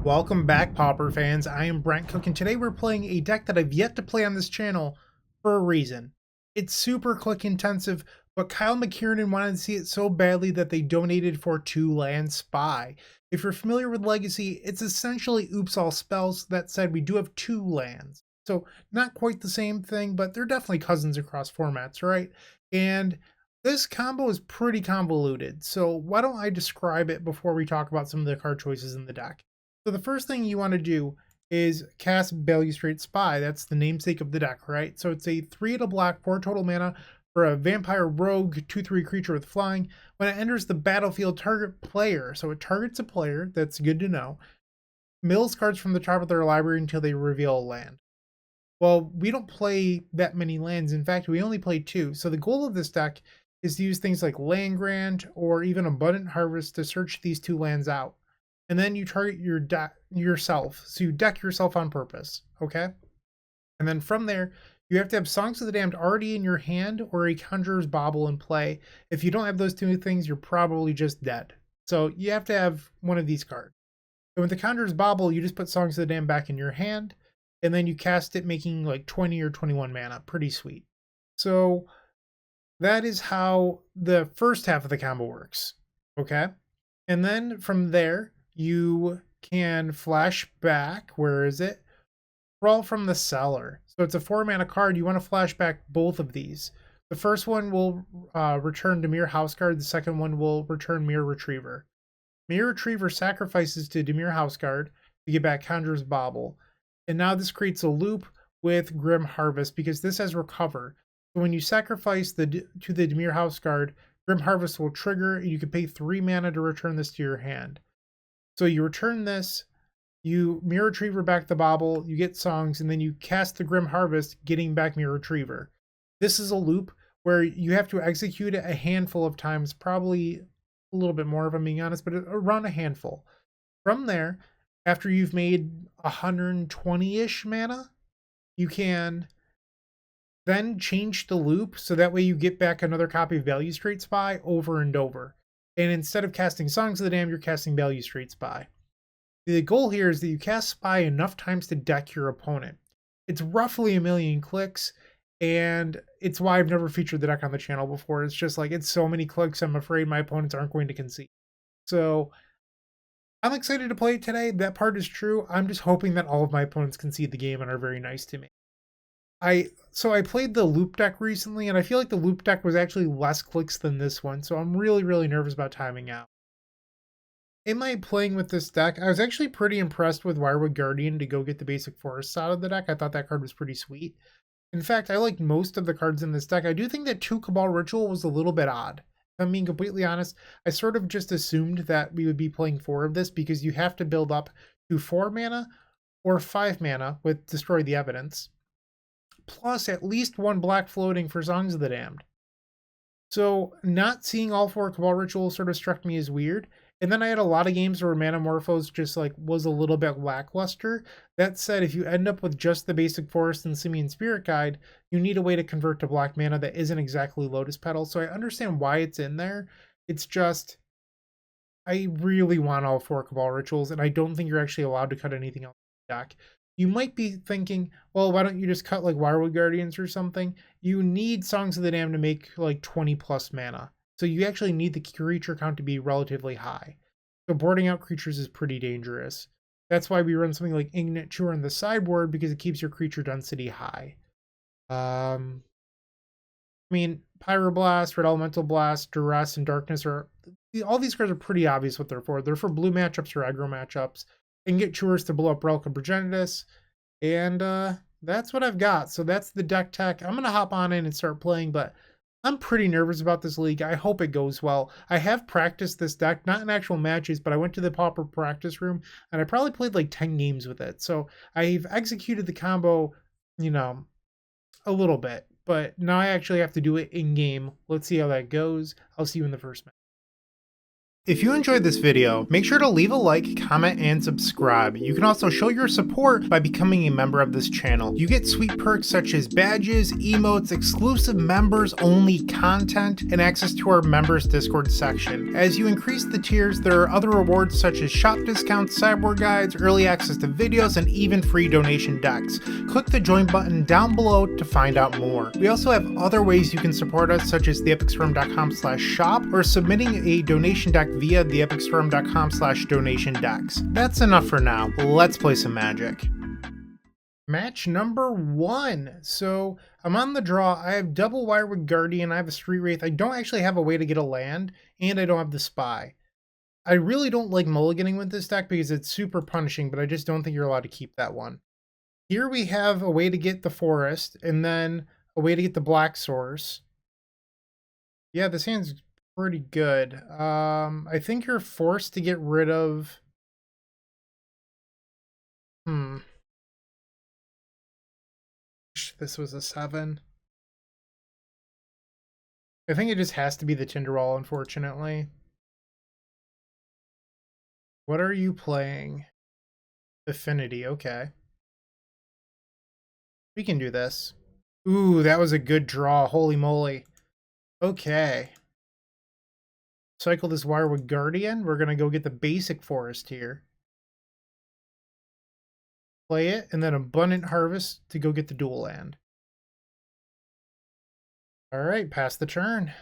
Welcome back, Pauper fans. I am Bryant Cook, and today we're playing a deck that I've yet to play on this channel for a reason. It's super click intensive, but Kyle McKiernan wanted to see it so badly that they donated for 2-land Spy. If you're familiar with Legacy, it's essentially oops all spells. That said, we do have 2 lands. So not quite the same thing, but they're definitely cousins across formats, right? And this combo is pretty convoluted, so why don't I describe it before we talk about some of the card choices in the deck. So the first thing you want to do is cast Balustrade Spy. That's the namesake of the deck, right? So it's a 3 and a black, 4 total mana for a vampire rogue 2/3 creature with flying. When it enters the battlefield, target player. So it targets a player. That's good to know. Mills cards from the top of their library until they reveal a land. Well, we don't play that many lands. In fact, we only play 2. So the goal of this deck is to use things like Land Grant or even Abundant Harvest to search these 2 lands out. And then you target your yourself. So you deck yourself on purpose, okay? And then from there, you have to have Songs of the Damned already in your hand or a Conjurer's Bauble in play. If you don't have those 2 things, you're probably just dead. So you have to have one of these cards. And with the Conjurer's Bauble, you just put Songs of the Damned back in your hand, and then you cast it making like 20 or 21 mana. Pretty sweet. So that is how the first half of the combo works, okay? And then from there, you can flash back. Where is it? Crawl from the Cellar. So it's a 4 mana card. You want to flash back both of these. The first one will return Dimir House Guard. The second one will return Myr Retriever. Myr Retriever sacrifices to Dimir House Guard to get back Conjurer's Bauble. And now this creates a loop with Grim Harvest because this has Recover. So when you sacrifice to the Dimir House Guard, Grim Harvest will trigger, and you can pay 3 mana to return this to your hand. So you return this, you Myr Retriever back the Bauble, you get Songs, and then you cast the Grim Harvest, getting back Myr Retriever. This is a loop where you have to execute it a handful of times, probably a little bit more if I'm being honest, but around a handful. From there, after you've made 120-ish mana, you can then change the loop so that way you get back another copy of Balustrade Spy over and over. And instead of casting Songs of the Damned, you're casting Balustrade Spy. The goal here is that you cast Spy enough times to deck your opponent. It's roughly 1,000,000 clicks, and it's why I've never featured the deck on the channel before. It's just like, it's so many clicks, I'm afraid my opponents aren't going to concede. So I'm excited to play it today. That part is true. I'm just hoping that all of my opponents concede the game and are very nice to me. So I played the loop deck recently, and I feel like the loop deck was actually less clicks than this one, so I'm really nervous about timing out. In my playing with this deck, I was actually pretty impressed with Wirewood Guardian to go get the basic forests out of the deck. I thought that card was pretty sweet. In fact, I liked most of the cards in this deck. I do think that 2 Cabal Ritual was a little bit odd. If I'm being completely honest, I sort of just assumed that we would be playing 4 of this because you have to build up to 4 mana or 5 mana with Destroy the Evidence, plus at least 1 black floating for Songs of the Damned. So not seeing all 4 Cabal Rituals sort of struck me as weird. And then I had a lot of games where Manamorphose just like was a little bit lackluster. That said, if you end up with just the basic Forest and Simian Spirit Guide, you need a way to convert to black mana that isn't exactly Lotus Petal. So I understand why it's in there. It's just, I really want all 4 Cabal Rituals, and I don't think you're actually allowed to cut anything else in the deck. You might be thinking, well, why don't you just cut like Wirewood Guardians or something? You need Songs of the Damned to make like 20 plus mana. So you actually need the creature count to be relatively high. So boarding out creatures is pretty dangerous. That's why we run something like Ignite Chewer in the sideboard, because it keeps your creature density high. I mean, Pyroblast, Red Elemental Blast, Duress, and Darkness all these cards are pretty obvious what they're for. They're for blue matchups or aggro matchups. And get Chewers to blow up Relic of Progenitus. And that's what I've got. So that's the deck tech. I'm going to hop on in and start playing, but I'm pretty nervous about this league. I hope it goes well. I have practiced this deck, not in actual matches, but I went to the Pauper practice room, and I probably played like 10 games with it. So I've executed the combo, a little bit. But now I actually have to do it in-game. Let's see how that goes. I'll see you in the first match. If you enjoyed this video, make sure to leave a like, comment, and subscribe. You can also show your support by becoming a member of this channel. You get sweet perks such as badges, emotes, exclusive members only content, and access to our members Discord section. As you increase the tiers, there are other rewards such as shop discounts, sideboard guides, early access to videos, and even free donation decks. Click the join button down below to find out more. We also have other ways you can support us, such as theepicstorm.com/shop or submitting a donation deck via theepicstorm.com/donation decks. That's enough for now. Let's play some Magic. Match number 1. So I'm on the draw. I have double Wirewood Guardian. I have a Street Wraith. I don't actually have a way to get a land, and I don't have the Spy. I really don't like mulliganing with this deck because it's super punishing, but I just don't think you're allowed to keep that one. Here we have a way to get the Forest, and then a way to get the Black Source. Yeah, this hand's pretty good. I think you're forced to get rid of... This was a 7. I think it just has to be the Tinderwall, unfortunately. What are you playing? Affinity, okay. We can do this. Ooh, that was a good draw. Holy moly. Okay. Cycle this Wirewood Guardian. We're going to go get the basic Forest here. Play it, and then Abundant Harvest to go get the dual land. Alright, pass the turn.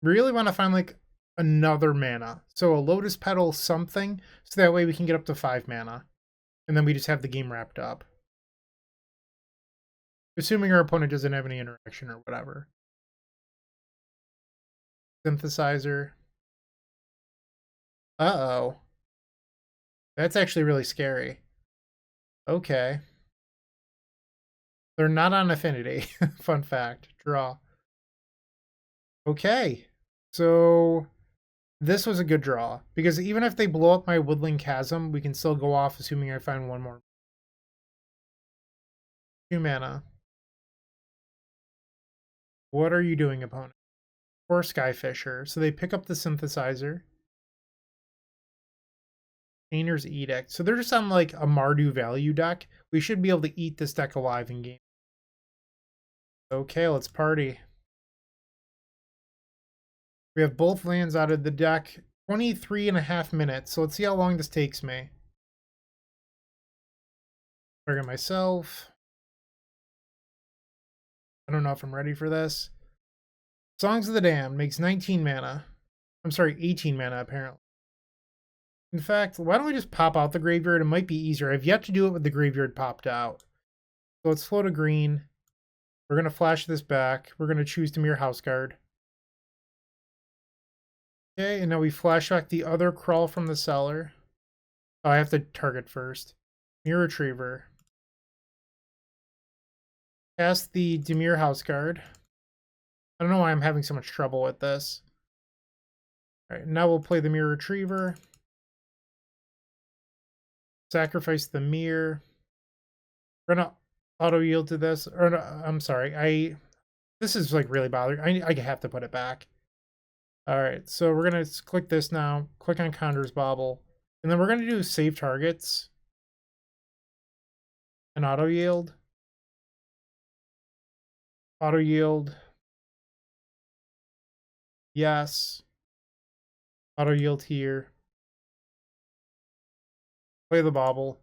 Really want to find like another mana. So a Lotus Petal something, so that way we can get up to 5 mana. And then we just have the game wrapped up. Assuming our opponent doesn't have any interaction or whatever. Synthesizer. Uh-oh. That's actually really scary. Okay. They're not on Affinity. Fun fact. Draw. Okay. So this was a good draw. Because even if they blow up my Woodland Chasm, we can still go off assuming I find one more. 2 mana. What are you doing, opponent? Or Skyfisher. So they pick up the Synthesizer. Painter's Edict. So they're just on like a Mardu value deck. We should be able to eat this deck alive in game. Okay, let's party. We have both lands out of the deck. 23.5 minutes. So let's see how long this takes me. Target myself. I don't know if I'm ready for this. Songs of the Damned makes 19 mana. I'm sorry, 18 mana apparently. In fact, why don't we just pop out the graveyard? It might be easier. I've yet to do it with the graveyard popped out. So let's float a green. We're going to flash this back. We're going to choose Dimir House Guard. Okay, and now we flash back the other Crawl from the Cellar. Oh, I have to target first. Myr Retriever. Cast the Dimir House Guard. I don't know why I'm having so much trouble with this. Alright, now we'll play the Myr Retriever. Sacrifice the Myr. We're gonna auto yield to this. Or no, I'm sorry. This is like really bothering. I have to put it back. Alright, so we're gonna click this now. Click on Conjurer's Bauble. And then we're gonna do save targets. And auto yield. Auto yield. Yes. Auto yield here. Play the Bauble.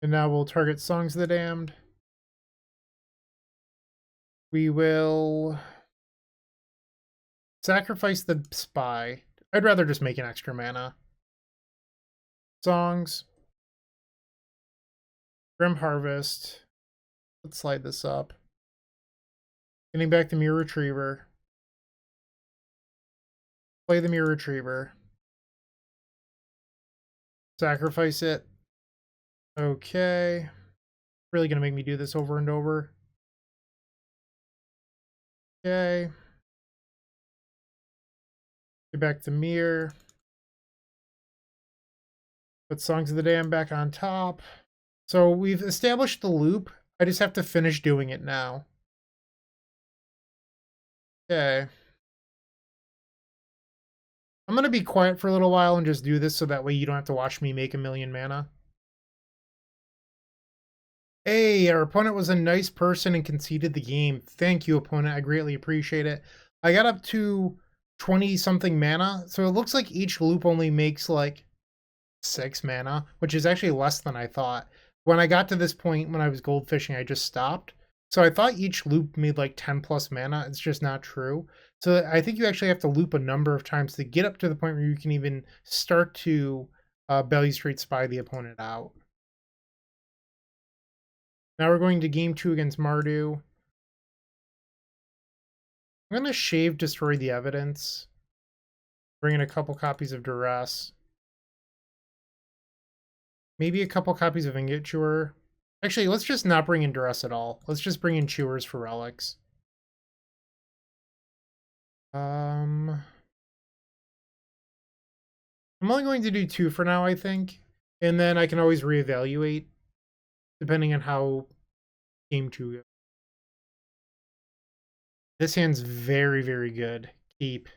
And now we'll target Songs of the Damned. We will sacrifice the Spy. I'd rather just make an extra mana. Songs. Grim Harvest. Let's slide this up. Getting back the Myr Retriever. Play the Myr Retriever. Sacrifice it. Okay. Really gonna make me do this over and over. Okay. Get back to Myr. Put Songs of the Damned back on top. So we've established the loop. I just have to finish doing it now. Okay. I'm going to be quiet for a little while and just do this so that way you don't have to watch me make a million mana. Hey, our opponent was a nice person and conceded the game. Thank you, opponent. I greatly appreciate it. I got up to 20-something mana, so it looks like each loop only makes like 6 mana, which is actually less than I thought. When I got to this point when I was goldfishing, I just stopped. So I thought each loop made like 10 plus mana. It's just not true. So I think you actually have to loop a number of times to get up to the point where you can even start to Balustrade Spy the opponent out. Now we're going to game 2 against Mardu. I'm going to shave Destroy the Evidence. Bring in a couple copies of Duress. Maybe a couple copies of Ingot Chewer. Actually, let's just not bring in Duress at all. Let's just bring in Chewers for relics. I'm only going to do 2 for now, I think. And then I can always reevaluate depending on how game 2 goes. This hand's very, very good. Keep.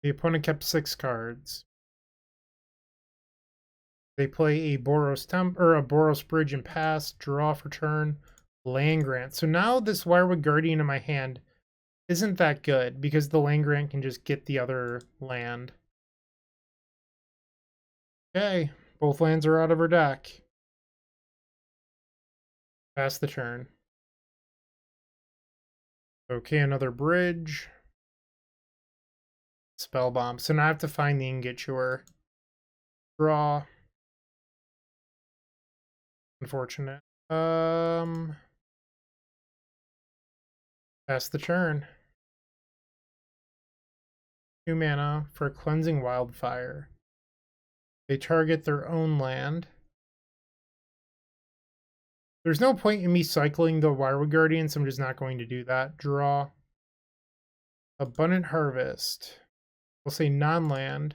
The opponent kept 6 cards. They play a Boros Bridge and pass, draw for turn, land grant. So now this Wirewood Guardian in my hand isn't that good because the land grant can just get the other land. Okay, both lands are out of our deck. Pass the turn. Okay, another bridge. Spell bomb. So now I have to find the Ingot Chewer. Draw. Unfortunate. Pass the turn. 2 mana for Cleansing Wildfire. They target their own land. There's no point in me cycling the Wirewood Guardian, so I'm just not going to do that. Draw. Abundant Harvest. We'll say non-land.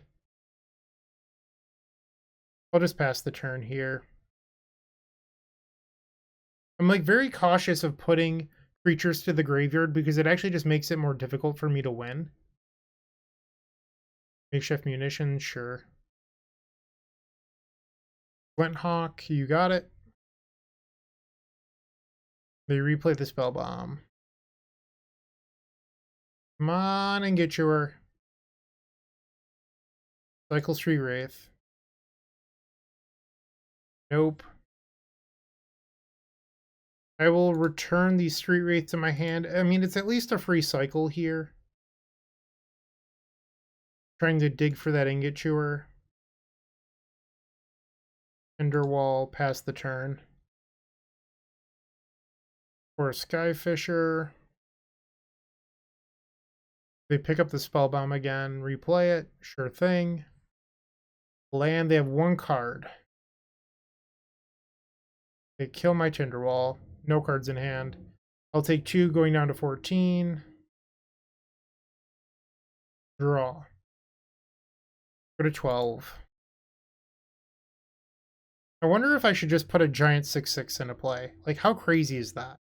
I'll just pass the turn here. I'm like very cautious of putting creatures to the graveyard because it actually just makes it more difficult for me to win. Makeshift munitions, sure. Glinthawk, you got it. They replay the spell bomb. Come on and get your Cycle Street Wraith. Nope. I will return the Street Wraith to my hand. I mean, it's at least a free cycle here. Trying to dig for that Ingot Chewer. Enderwall, pass the turn. Or a Skyfisher. They pick up the spell bomb again, replay it, sure thing. Land, they have 1 card. They kill my Tinderwall. No cards in hand. I'll take 2, going down to 14. Draw. Go to 12. I wonder if I should just put a giant 6/6 into play. Like, how crazy is that?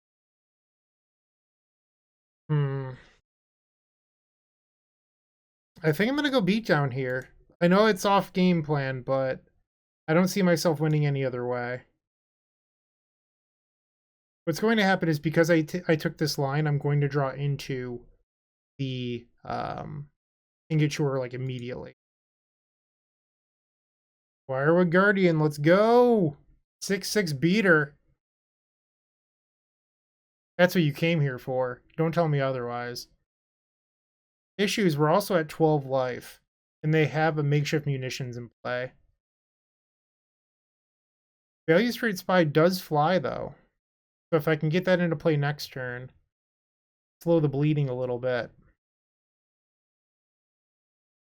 I think I'm going to go beatdown here. I know it's off game plan, but I don't see myself winning any other way. What's going to happen is because I took this line, I'm going to draw into the Ingot Chewer like immediately. Wirewood Guardian, let's go! 6/6 beater. That's what you came here for. Don't tell me otherwise. Issues, we're also at 12 life, and they have a makeshift munitions in play. Balustrade Spy does fly, though. So if I can get that into play next turn, slow the bleeding a little bit.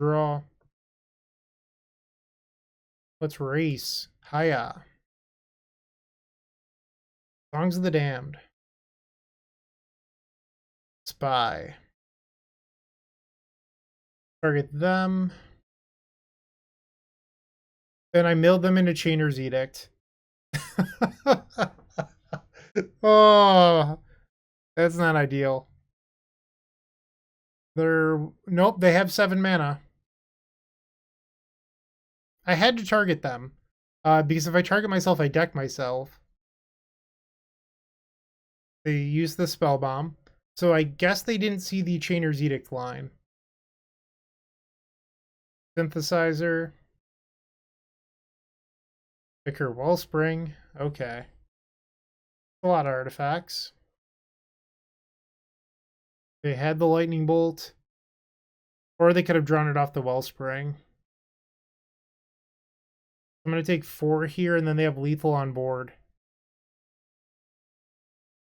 Draw. Let's race. Hiya. Songs of the Damned. Spy. Target them. Then I milled them into Chainer's Edict. Oh, that's not ideal. Nope, they have 7 mana. I had to target them. Because if I target myself, I deck myself. They use the spell bomb. So I guess they didn't see the Chainer's Edict line. Synthesizer. Vicar Wellspring. Okay. A lot of artifacts. They had the Lightning Bolt. Or they could have drawn it off the Wellspring. I'm going to take 4 here, and then they have lethal on board.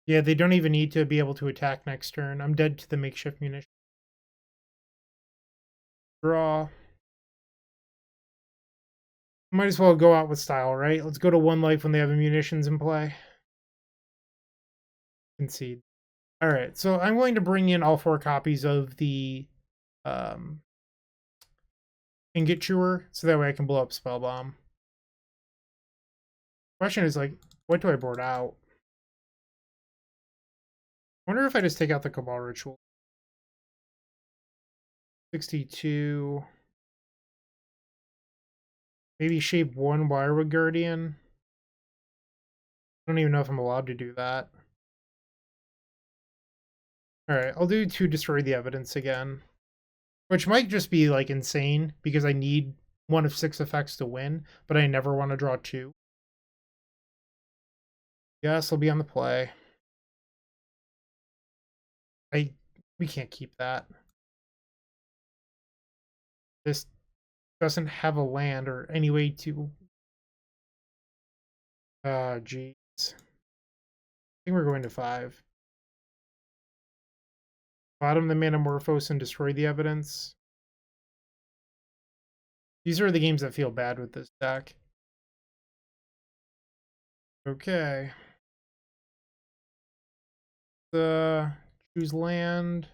Yeah, they don't even need to be able to attack next turn. I'm dead to the makeshift munition. Draw. Might as well go out with style, right? Let's go to 1 life when they have munitions in play. Concede. Alright, so I'm going to bring in all 4 copies of the Ingot Chewer, so that way I can blow up Spell Bomb. Question is, like, what do I board out? I wonder if I just take out the Cabal Ritual. 62. Maybe shape 1 Wirewood Guardian. I don't even know if I'm allowed to do that. Alright, I'll do 2 Destroy the Evidence again. Which might just be, like, insane, because I need 1 of 6 effects to win, but I never want to draw 2. Yes, I'll be on the play. We can't keep that. This doesn't have a land or any way to... jeez. I think we're going to 5. Bottom the Manamorphose and Destroy the Evidence. These are the games that feel bad with this deck. Okay. Choose land.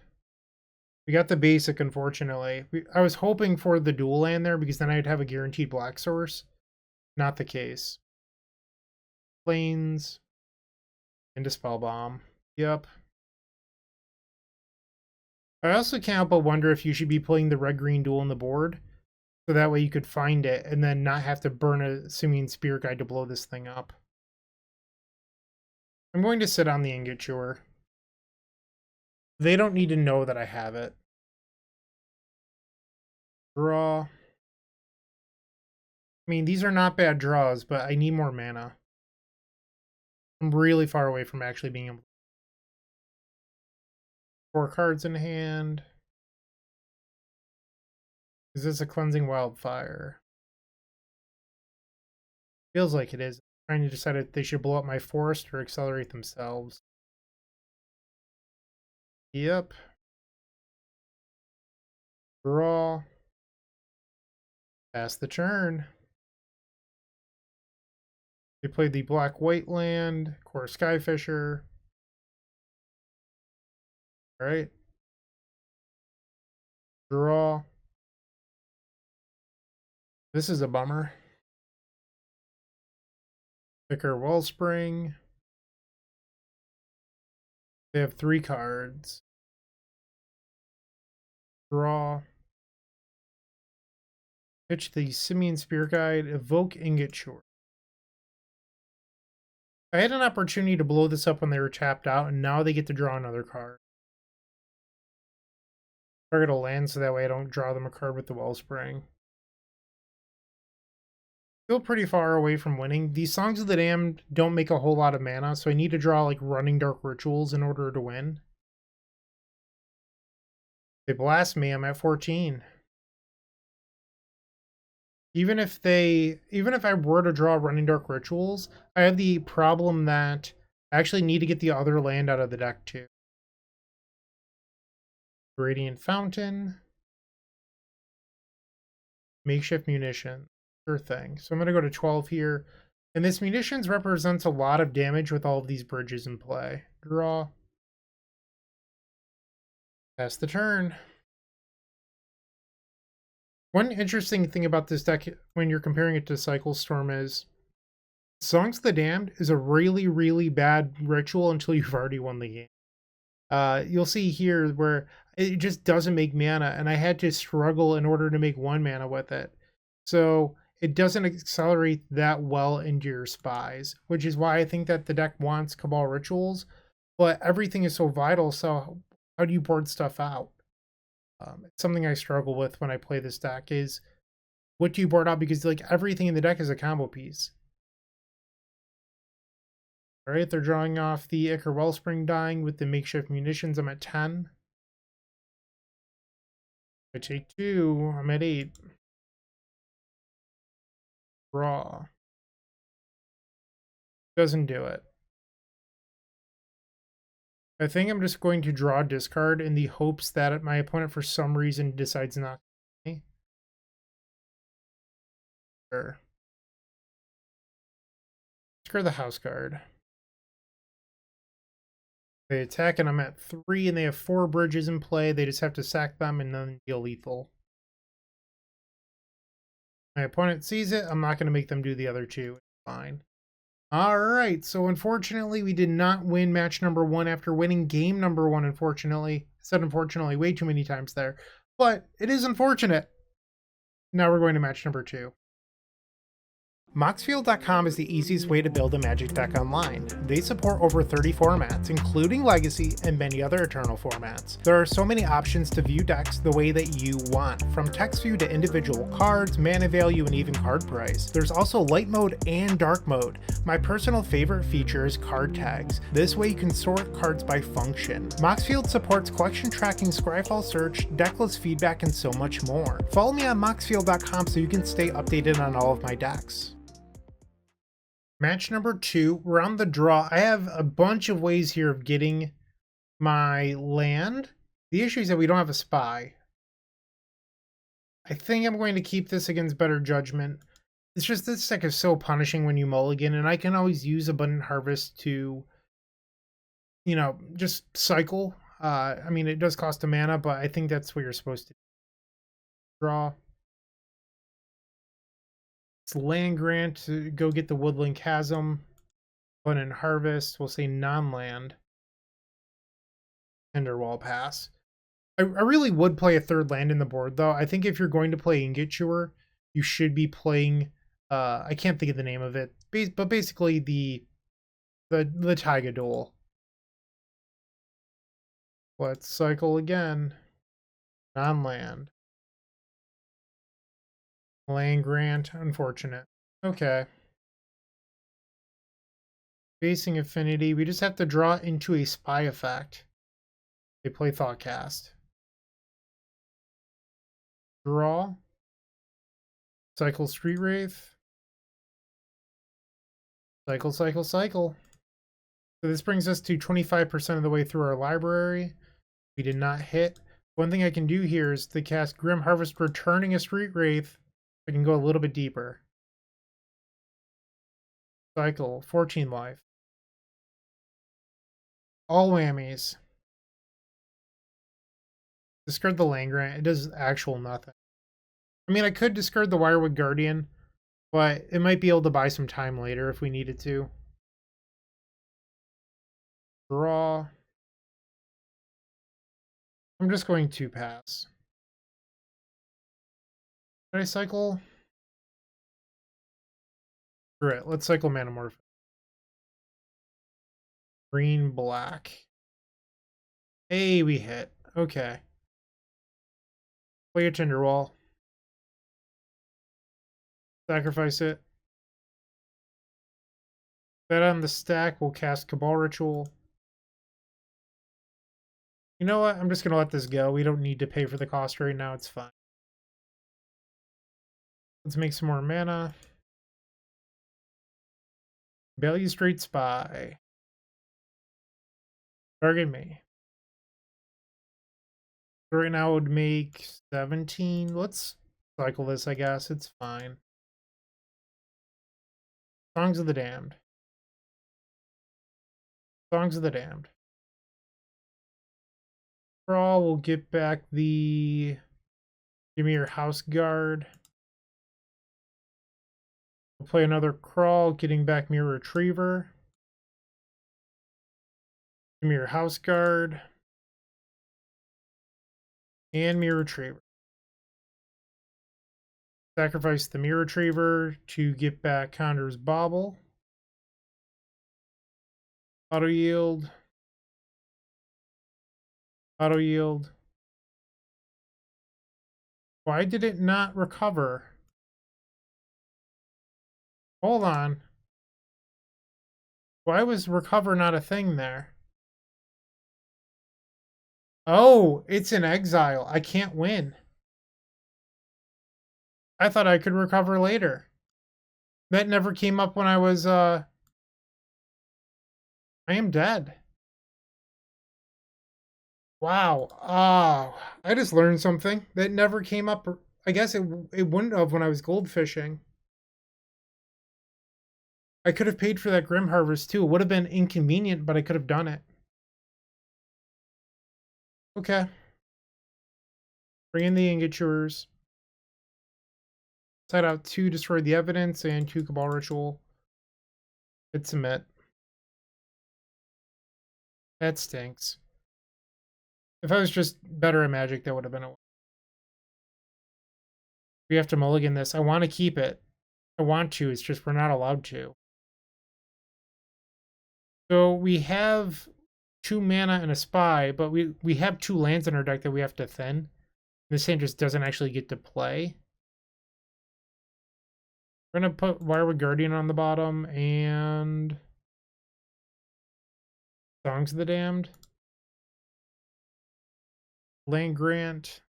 We got the basic, unfortunately. I was hoping for the dual land there because then I'd have a guaranteed black source. Not the case. Plains. Into Spell Bomb. Yep. I also can't help but wonder if you should be playing the red-green dual on the board. So that way you could find it and then not have to burn a Simian Spirit Guide to blow this thing up. I'm going to sit on the Ingot Chewer. They don't need to know that I have it. Draw. I mean, these are not bad draws, but I need more mana. I'm really far away from actually being able to... 4 cards in hand. Is this a Cleansing Wildfire? Feels like it is. I'm trying to decide if they should blow up my forest or accelerate themselves. Yep. Draw. Pass the turn. They played the black-white land, Core Skyfisher. Alright. Draw. This is a bummer. Vicar Wellspring. They have 3 cards. Draw. Pitch the Simian Spirit Guide. Evoke Ingot Chewer. I had an opportunity to blow this up when they were tapped out, and now they get to draw another card. Target a land so that way I don't draw them a card with the Wellspring. Still pretty far away from winning. These Songs of the Damned don't make a whole lot of mana, so I need to draw like Running Dark Rituals in order to win. They blast me, I'm at 14. Even if I were to draw Running Dark Rituals, I have the problem that I actually need to get the other land out of the deck too. Radiant Fountain. Makeshift Munition. Sure thing. So I'm going to go to 12 here. And this munitions represents a lot of damage with all of these bridges in play. Draw. Pass the turn. One interesting thing about this deck when you're comparing it to Cycle Storm is Songs of the Damned is a really, really bad ritual until you've already won the game. You'll see here where it just doesn't make mana, and I had to struggle in order to make 1 mana with it. So it doesn't accelerate that well into your spies, which is why I think that the deck wants Cabal Rituals, but everything is so vital, so how do you board stuff out? It's something I struggle with when I play this deck is, what do you board out? Because like everything in the deck is a combo piece. All right, they're drawing off the Ichor Wellspring dying with the makeshift munitions. I'm at 10. I take 2. I'm at 8. Draw. Doesn't do it. I think I'm just going to draw discard in the hopes that my opponent for some reason decides not to me. Sure. Discard the House Guard. They attack and I'm at 3 and they have 4 bridges in play. They just have to sack them and then deal lethal. My opponent sees it. I'm not going to make them do the other 2. It's fine. Alright, so unfortunately we did not win match number 1 after winning game number 1, unfortunately. I said unfortunately way too many times there. But it is unfortunate. Now we're going to match number 2. Moxfield.com is the easiest way to build a Magic deck online. They support over 30 formats, including Legacy and many other Eternal formats. There are so many options to view decks the way that you want, from text view to individual cards, mana value, and even card price. There's also light mode and dark mode. My personal favorite feature is card tags. This way you can sort cards by function. Moxfield supports collection tracking, Scryfall search, decklist feedback, and so much more. Follow me on Moxfield.com so you can stay updated on all of my decks. Match number 2, we're on the draw. I have a bunch of ways here of getting my land. The issue is that we don't have a spy. I think I'm going to keep this against Better Judgment. It's just this deck is so punishing when you mulligan, and I can always use Abundant Harvest to, you know, just cycle. I mean, it does cost a mana, but I think that's what you're supposed to draw. Land grant to go get the Woodland Chasm, Abundant Harvest, we'll say non-land, Enderwall Pass. I really would play a 3rd land in the board though. I think if you're going to play Ingot Chewer, you should be playing, I can't think of the name of it, but basically the Taiga Duel. Let's cycle again. Non-land. Land grant, unfortunate. Okay. Facing Affinity, we just have to draw into a spy effect. They play Thoughtcast. Draw. Cycle Street Wraith. Cycle, cycle, cycle. So this brings us to 25% of the way through our library. We did not hit. One thing I can do here is to cast Grim Harvest, returning a Street Wraith. I can go a little bit deeper. Cycle, 14 life. All whammies. Discard the land grant. It does actual nothing. I mean, I could discard the Wirewood Guardian, but it might be able to buy some time later if we needed to. Draw. I'm just going to pass. Should I cycle? Screw it. Let's cycle Manamorph. Green, black. Hey, we hit. Okay. Play a Tinderwall. Sacrifice it. That on the stack, we'll cast Cabal Ritual. You know what? I'm just going to let this go. We don't need to pay for the cost right now. It's fine. Let's make some more mana. Balustrade Spy. Target me. So right now it would make 17. Let's cycle this, I guess. It's fine. Songs of the Damned. Songs of the Damned. Crawl, we'll get back the Dimir House Guard. We'll play another Crawl, getting back Myr Retriever. Dimir House Guard. And Myr Retriever. Sacrifice the Myr Retriever to get back Conjurer's Bauble. Auto yield. Auto yield. Why did it not recover? Hold on. Why was recover not a thing there? Oh, it's in exile. I can't win. I thought I could recover later. That never came up when I was, I am dead. Wow. I just learned something that never came up. I guess it wouldn't have when I was gold fishing. I could have paid for that Grim Harvest too. It would have been inconvenient, but I could have done it. Okay. Bring in the Ingatures. Side out 2, destroy the evidence, and 2 Cabal Ritual. Hit submit. That stinks. If I was just better at Magic, that would have been a... We have to mulligan this. I want to keep it. I want to, it's just we're not allowed to. So we have 2 mana and a Spy, but we have 2 lands in our deck that we have to thin. This hand just doesn't actually get to play. We're going to put Wirewood Guardian on the bottom and Songs of the Damned. Land Grant.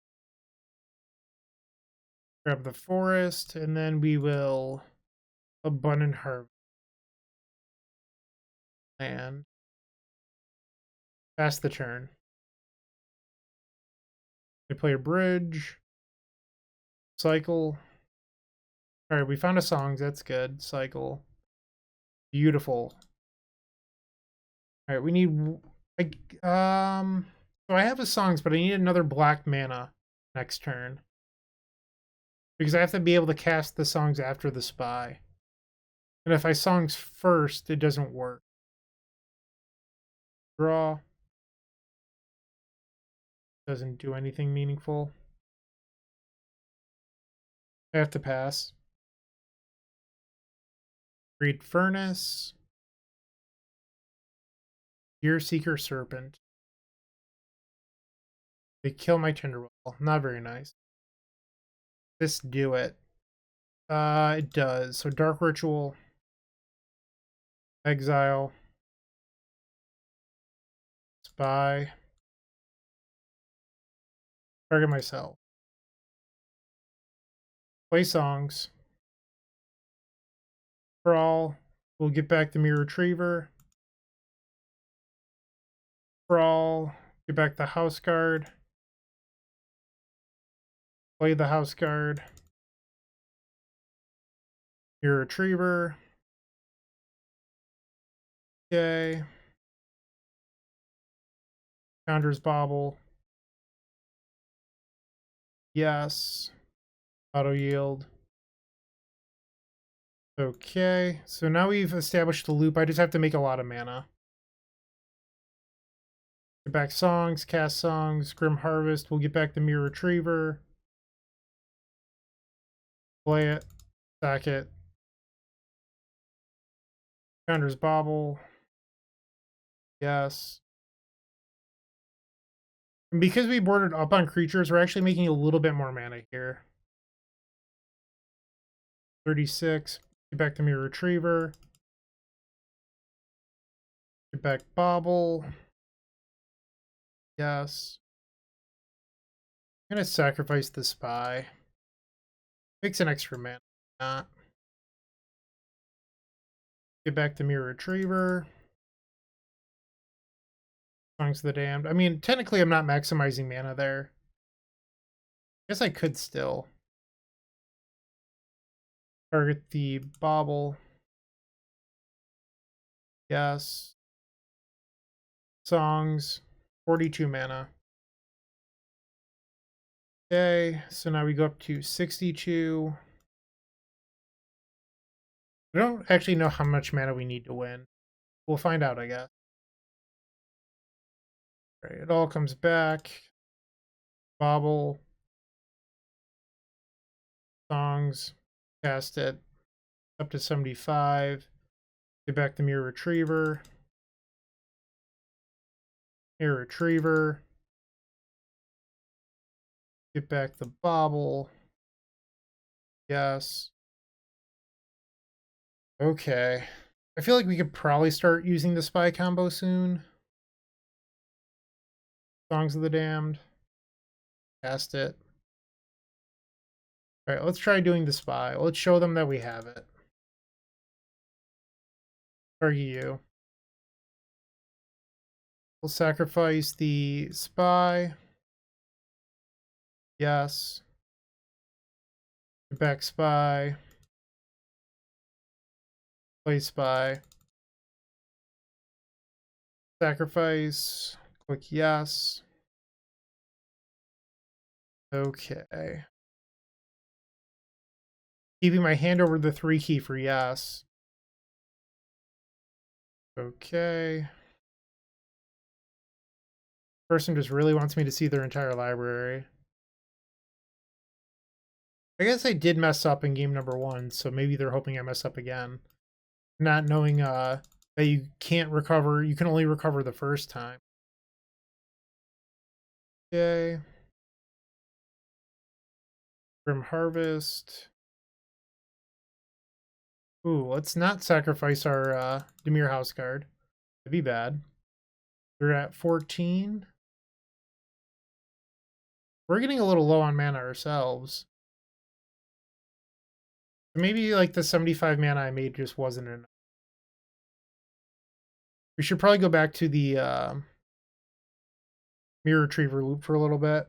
Grab the Forest, and then we will Abundant Harvest. And pass the turn. We play a bridge. Cycle. Alright, we found a songs, that's good. Cycle. Beautiful. Alright, we need... so I have a songs, but I need another black mana next turn. Because I have to be able to cast the songs after the Spy. And if I songs first, it doesn't work. Draw. Doesn't do anything meaningful. I have to pass. Great Furnace. Gear Seeker Serpent. They kill my Tinderwell. Not very nice. This do it. It does. So Dark Ritual. Exile. Spy. Target myself. Play songs. Crawl. We'll get back the Myr Retriever. Crawl. Get back the House Guard. Play the House Guard. Myr Retriever. Okay. Conjurer's Bauble. Yes. Auto yield. Okay, so now we've established the loop. I just have to make a lot of mana. Get back songs, cast songs, Grim Harvest. We'll get back the Myr Retriever. Play it. Sack it. Conjurer's Bauble. Yes. And because we boarded up on creatures, we're actually making a little bit more mana here. 36. Get back the Myr Retriever. Get back Bauble. Yes. I'm going to sacrifice the Spy. Makes an extra mana. Not. Get back the Myr Retriever. Songs of the Damned. I mean, technically I'm not maximizing mana there. Guess I could still. Target the Bauble. Yes. Songs. 42 mana. Okay, so now we go up to 62. I don't actually know how much mana we need to win. We'll find out, I guess. All right, it all comes back. Bauble. Songs. Cast it. Up to 75. Get back the Myr Retriever. Myr Retriever. Get back the Bauble. Yes. Okay. I feel like we could probably start using the Spy combo soon. Songs of the Damned. Cast it. Alright, let's try doing the Spy. Let's show them that we have it. Target you. We'll sacrifice the Spy. Yes. Get back Spy. Play Spy. Sacrifice. Click yes. Okay. Keeping my hand over the 3 key for yes. Okay. Person just really wants me to see their entire library. I guess I did mess up in game number 1, so maybe they're hoping I mess up again. Not knowing that you can't recover, you can only recover the first time. Okay. Grim Harvest. Ooh, let's not sacrifice our Dimir House Guard. That'd be bad. We're at 14. We're getting a little low on mana ourselves. Maybe like the 75 mana I made just wasn't enough. We should probably go back to the Myr Retriever loop for a little bit.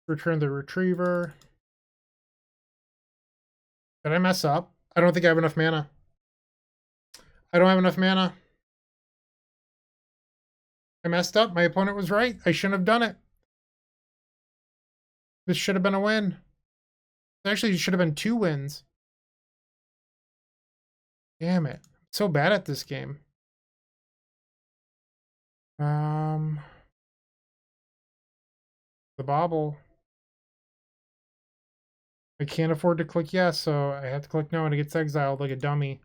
Return the Retriever. Did I mess up? I don't think I have enough mana. I don't have enough mana. I messed up. My opponent was right. I shouldn't have done it. This should have been a win. Actually, it should have been 2 wins. Damn it. I'm so bad at this game. The Bauble. I can't afford to click yes, so I have to click no and it gets exiled like a dummy.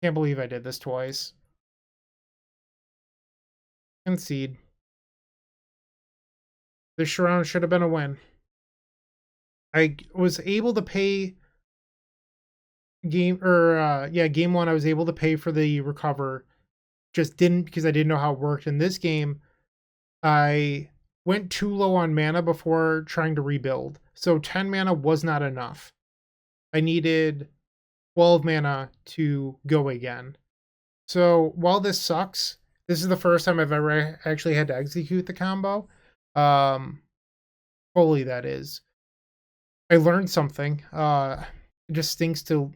Can't believe I did this twice. Concede. This round should have been a win. I was able to pay game 1 I was able to pay for the recover. Just didn't because I didn't know how it worked. In this game, I went too low on mana before trying to rebuild. So 10 mana was not enough. I needed 12 mana to go again. So while this sucks, this is the first time I've ever actually had to execute the combo. Fully, that is. I learned something. It just stinks to,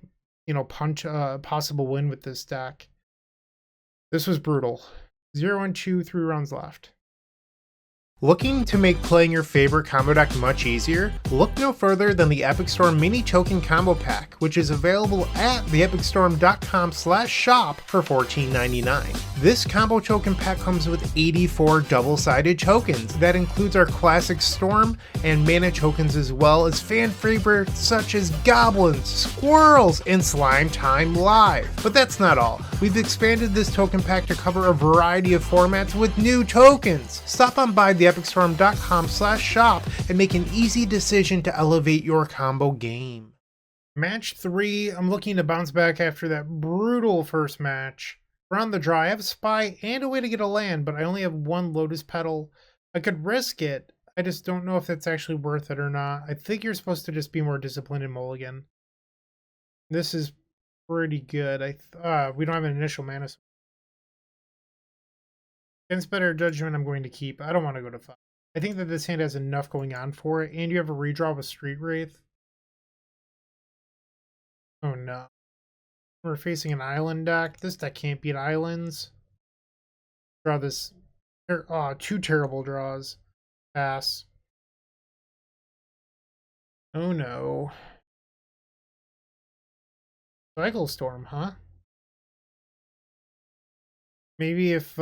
punch a possible win with this deck. This was brutal. 0-1-2, 3 rounds left. Looking to make playing your favorite combo deck much easier? Look no further than the Epic Storm Mini Token Combo Pack, which is available at theepicstorm.com/shop for $14.99. This combo token pack comes with 84 double-sided tokens. That includes our classic Storm and Mana tokens, as well as fan favorites such as Goblins, Squirrels, and Slime Time Live. But that's not all. We've expanded this token pack to cover a variety of formats with new tokens. Stop on by theepicstorm.com/shop and make an easy decision to elevate your combo game. Match 3, I'm looking to bounce back after that brutal first match. We're on the draw. I have a Spy and a way to get a land, but I only have 1 Lotus Petal. I could risk it. I just don't know if that's actually worth it or not. I think you're supposed to just be more disciplined in Mulligan. This is pretty good. We don't have an initial mana. Against Better Judgment, I'm going to keep. I don't want to go to 5. I think that this hand has enough going on for it, and you have a redraw with Street Wraith. Oh no. We're facing an island deck. This deck can't beat islands. Draw this. 2 terrible draws. Pass. Oh no. Cycle Storm, huh? Maybe if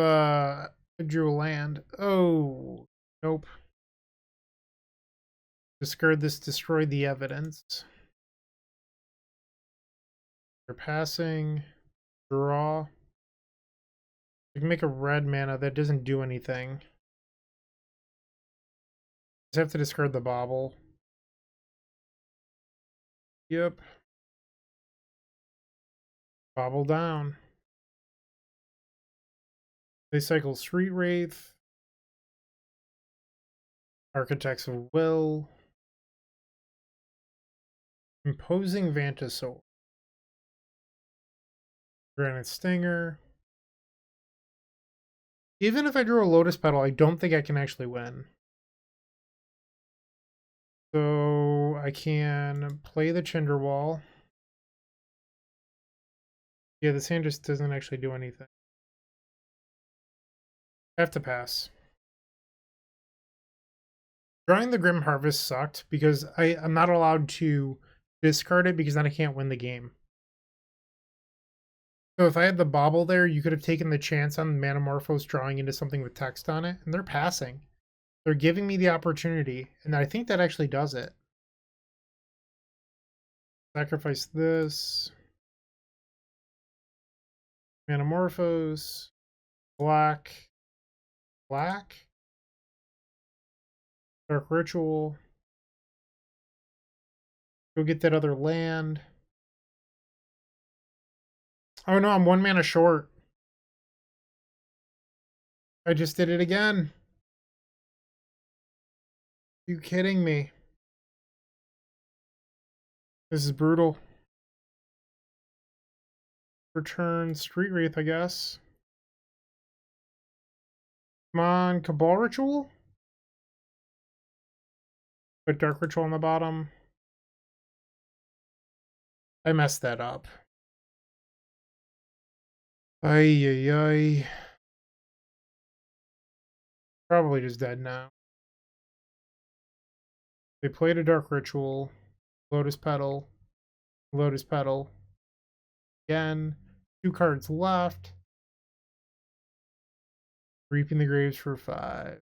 I drew a land. Oh, nope. Discard this, destroy the evidence. They're passing. Draw. You can make a red mana that doesn't do anything. Just have to discard the Bauble. Yep. Bauble down. They cycle Street Wraith. Architects of Will. Imposing Vantasaur. Granite Stinger. Even if I drew a Lotus Petal, I don't think I can actually win. So I can play the Cinderwall. Yeah, this hand just doesn't actually do anything. I have to pass. Drawing the Grim Harvest sucked because I'm not allowed to discard it because then I can't win the game. So if I had the Bauble there, you could have taken the chance on Manamorphose drawing into something with text on it, and they're passing. They're giving me the opportunity, and I think that actually does it. Sacrifice this. Manamorphose. Black. Black. Dark Ritual. Go get that other land. Oh no, I'm 1 mana short. I just did it again. Are you kidding me? This is brutal. Return Street Wraith, I guess. Come on, Cabal Ritual? Put Dark Ritual on the bottom. I messed that up. Ay, ay, ay. Probably just dead now. They played a Dark Ritual. Lotus Petal. Lotus Petal. Again. 2 cards left. Reaping the Graves for 5.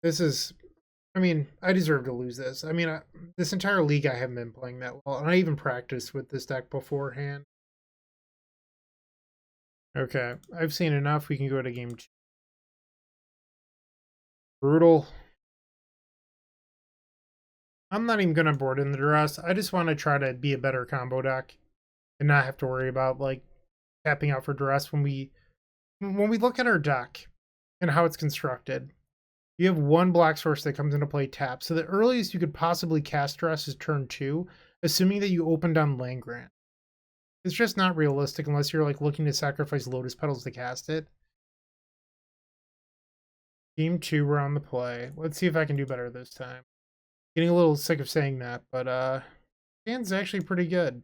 This is... I mean, I deserve to lose this. I mean, this entire league I haven't been playing that well. And I even practiced with this deck beforehand. Okay, I've seen enough. We can go to game 2. Brutal. I'm not even going to board in the duress. I just want to try to be a better combo deck and not have to worry about like tapping out for duress when we look at our deck and how it's constructed. You have 1 black source that comes into play tap. So the earliest you could possibly cast duress is turn 2, assuming that you opened on land grant. It's just not realistic unless you're like looking to sacrifice Lotus Petals to cast it. Game 2, we're on the play. Let's see if I can do better this time. Getting a little sick of saying that, but hand's actually pretty good.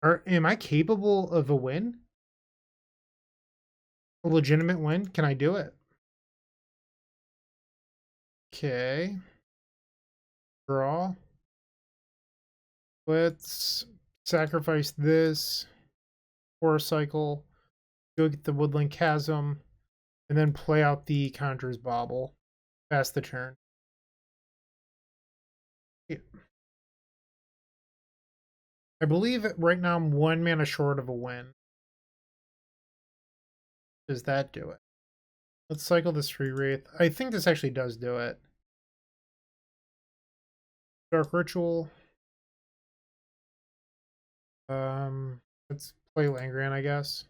Am I capable of a win? A legitimate win? Can I do it? Okay. Draw. Let's sacrifice this. For a cycle. Go get the Woodland Chasm. And then play out the Conjurer's Bauble. Pass the turn. Yeah. I believe right now I'm 1 mana short of a win. Does that do it? Let's cycle the Street Wraith. I think this actually does do it. Dark Ritual. Let's play Langran, I guess.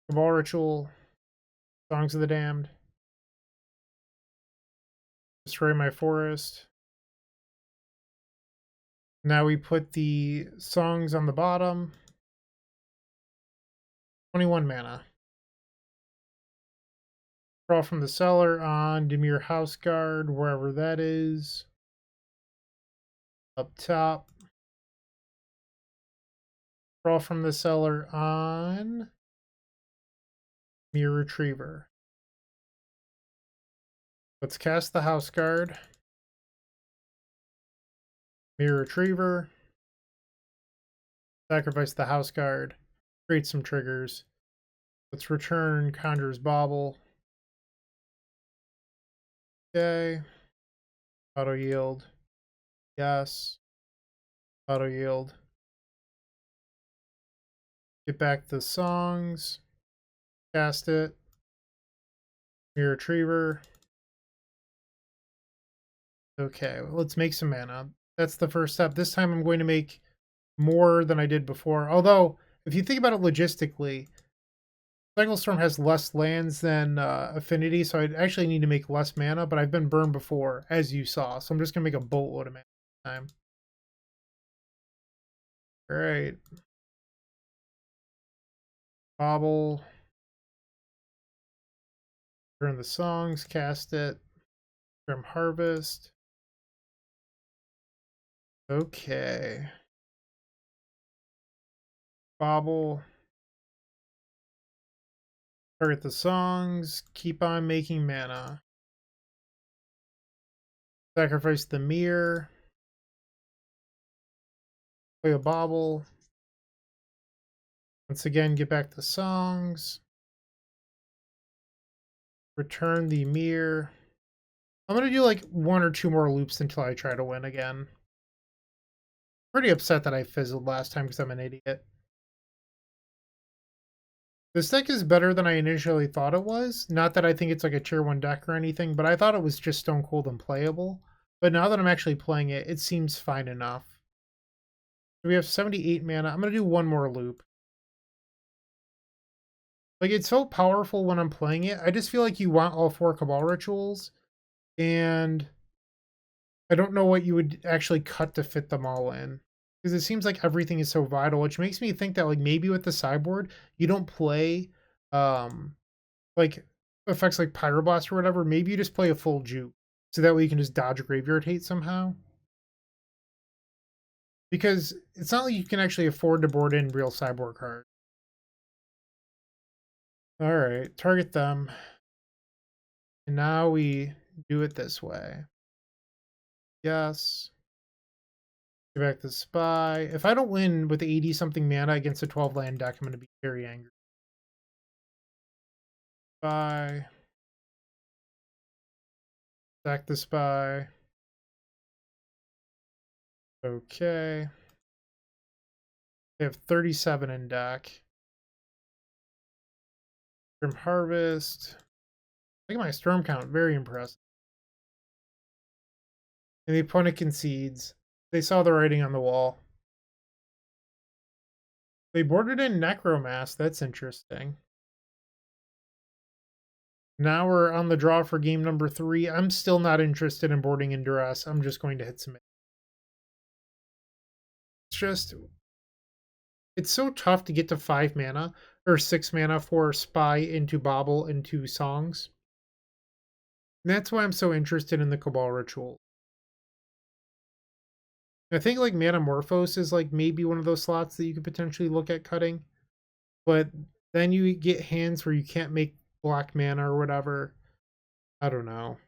Cabal Ritual. Songs of the Damned. Destroy my forest. Now we put the songs on the bottom. 21 mana. Draw from the Cellar on Dimir House Guard, wherever that is. Up top. Draw from the Cellar on Myr Retriever. Let's cast the House Guard. Myr Retriever. Sacrifice the House Guard. create some triggers. Let's return Conjurer's Bauble. Okay. Auto yield. Yes. Auto yield. Get back the songs. Cast it. Myr Retriever. Okay, let's make some mana. That's the first step. This time I'm going to make more than I did before. Although, if you think about it logistically, Cycle Storm has less lands than Affinity, so I'd actually need to make less mana, but I've been burned before, as you saw. So I'm just going to make a boatload of mana this time. Alright. Bauble. Turn the songs, cast it. From Harvest. Okay. Bauble. Target the songs. Keep on making mana. Sacrifice the Myr. Play a Bauble. Once again, get back the songs. Return the Myr. I'm going to do like 1 or 2 more loops until I try to win again. Pretty upset that I fizzled last time because I'm an idiot. This deck is better than I initially thought it was. Not that I think it's like a tier 1 deck or anything, but I thought it was just stone cold unplayable. But now that I'm actually playing it, it seems fine enough. We have 78 mana. I'm going to do 1 more loop. Like, it's so powerful when I'm playing it. I just feel like you want all 4 Cabal Rituals. And I don't know what you would actually cut to fit them all in. Because it seems like everything is so vital, which makes me think that like maybe with the sideboard, you don't play like effects like Pyroblast or whatever. Maybe you just play a full juke. So that way you can just dodge Graveyard Hate somehow. Because it's not like you can actually afford to board in real sideboard cards. Alright, target them. And now we do it this way. Yes. Get back the Spy. If I don't win with 80 something mana against a 12 land deck, I'm going to be very angry. Spy. Sack the Spy. Okay. They have 37 in deck. From Harvest. Look at my Storm count. Very impressive. And the opponent concedes. They saw the writing on the wall. They boarded in Necromass. That's interesting. Now we're on the draw for game number 3. I'm still not interested in boarding in Duress. I'm just going to hit submit. It's just... It's so tough to get to 5 mana, or 6 mana for Spy into Bauble into Songs. And that's why I'm so interested in the Cabal Ritual. I think like Manamorphose is like maybe one of those slots that you could potentially look at cutting. But then you get hands where you can't make black mana or whatever. I don't know.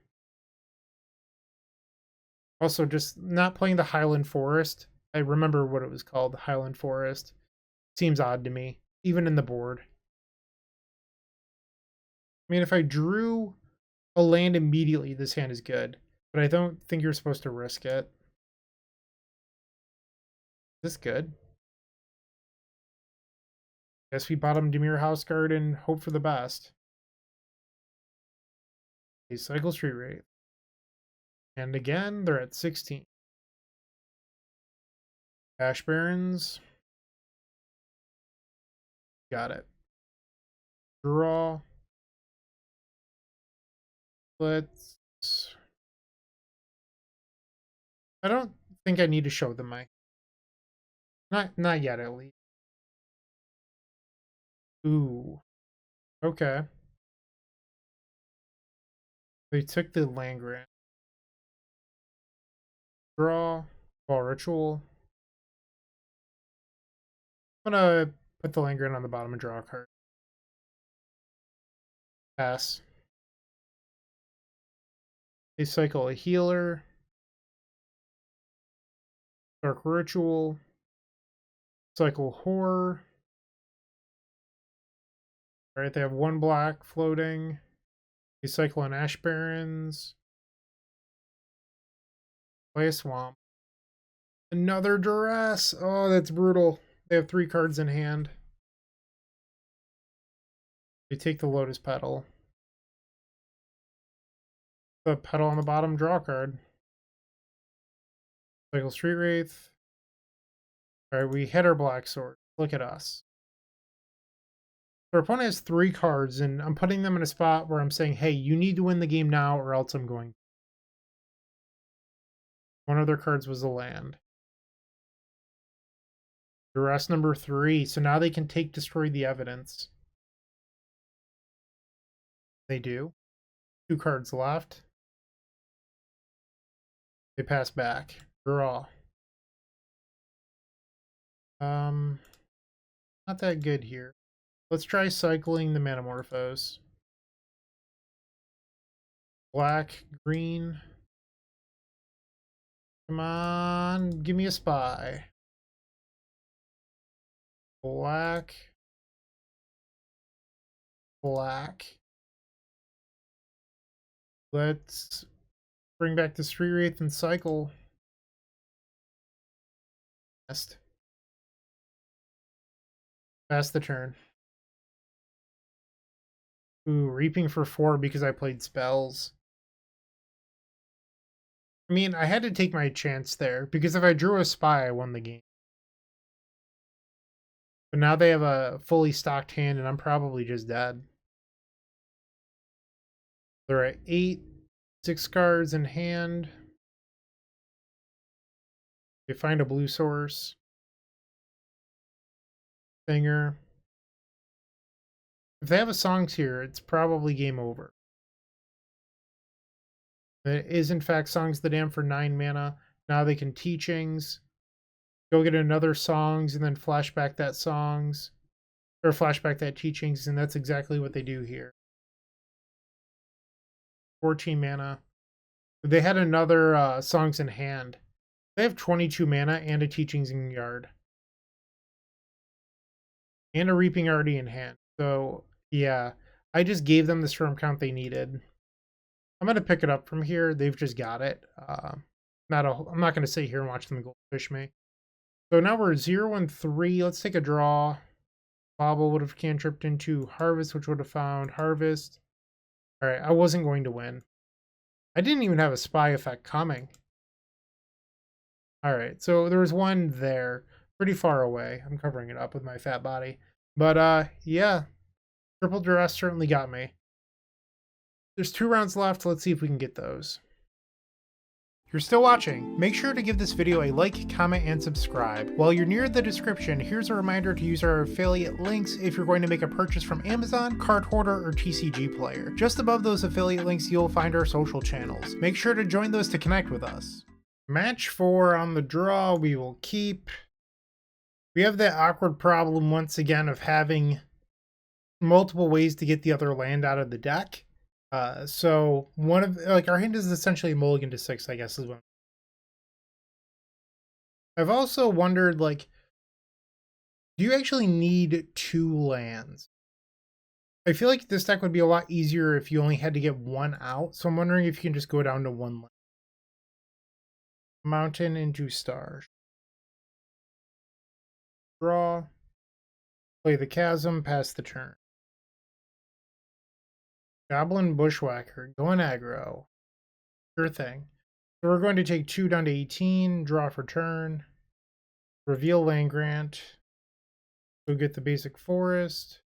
Also, just not playing the Highland Forest. I remember what it was called, the Highland Forest. Seems odd to me, even in the board. I mean, if I drew a land immediately, this hand is good. But I don't think you're supposed to risk it. Is this good? Guess we bottom Dimir House Guard and hope for the best. A cycle street rate. And again, they're at 16. Ash Barrens. Got it. Draw. Let's... I don't think I need to show them my... Not yet, at least. Ooh. Okay. They took the land grant. Draw. Ball Ritual. I'm gonna put the land grant on the bottom and draw a card. Pass. They cycle a healer. Dark Ritual. Cycle Horror. Alright, they have 1 black floating. They cycle on Ash Barrens. Play a Swamp. Another Duress! Oh, that's brutal. They have 3 cards in hand. They take the Lotus Petal. The petal on the bottom, draw a card. Cycle Street Wraith. Alright, we hit our black sword. Look at us. Our opponent has 3 cards, and I'm putting them in a spot where I'm saying, hey, you need to win the game now, or else I'm going. One of their cards was a land. Duress number 3, so now they can destroy the evidence. They do. 2 cards left. They pass back. Draw. Not that good here. Let's try cycling the Manamorphose. Black, green. Come on, give me a spy. Black. Black. Let's bring back the Street Wraith and cycle. Pass the turn. Ooh, Reaping for 4 because I played spells. I mean, I had to take my chance there, because if I drew a spy, I won the game. But now they have a fully stocked hand, and I'm probably just dead. They're at 8, 6 cards in hand. They find a blue source. Singer. If they have a Songs here, it's probably game over. It is, in fact, Songs the Dam for 9 mana. Now they can Teachings. Go get another Songs and then flashback that Songs. Or flashback that Teachings, and that's exactly what they do here. 14 mana. They had another Songs in hand. They have 22 mana and a Teachings in yard. And a Reaping already in hand. So, yeah. I just gave them the storm count they needed. I'm going to pick it up from here. They've just got it. I'm not going to sit here and watch them goldfish me. So now we're 0 and 3. Let's take a draw. Bauble would have cantripped into Harvest, which would have found Harvest. Alright, I wasn't going to win. I didn't even have a spy effect coming. Alright, so there was one there. Pretty far away. I'm covering it up with my fat body. But, yeah. Triple Duress certainly got me. There's 2 rounds left. Let's see if we can get those. If you're still watching, make sure to give this video a like, comment, and subscribe. While you're near the description, here's a reminder to use our affiliate links if you're going to make a purchase from Amazon, Card Hoarder, or TCG Player. Just above those affiliate links, you'll find our social channels. Make sure to join those to connect with us. Match 4 on the draw, we will keep. We have that awkward problem once again of having multiple ways to get the other land out of the deck. So one of our hand is essentially a mulligan to 6, I guess is what. I've also wondered, do you actually need 2 lands? I feel like this deck would be a lot easier if you only had to get 1 out. So I'm wondering if you can just go down to 1 land. Mountain into Star. Draw. Play the Chasm, pass the turn. Goblin Bushwhacker, going aggro. Sure thing. So we're going to take 2 down to 18, draw for turn. Reveal Land Grant. Go get the basic forest.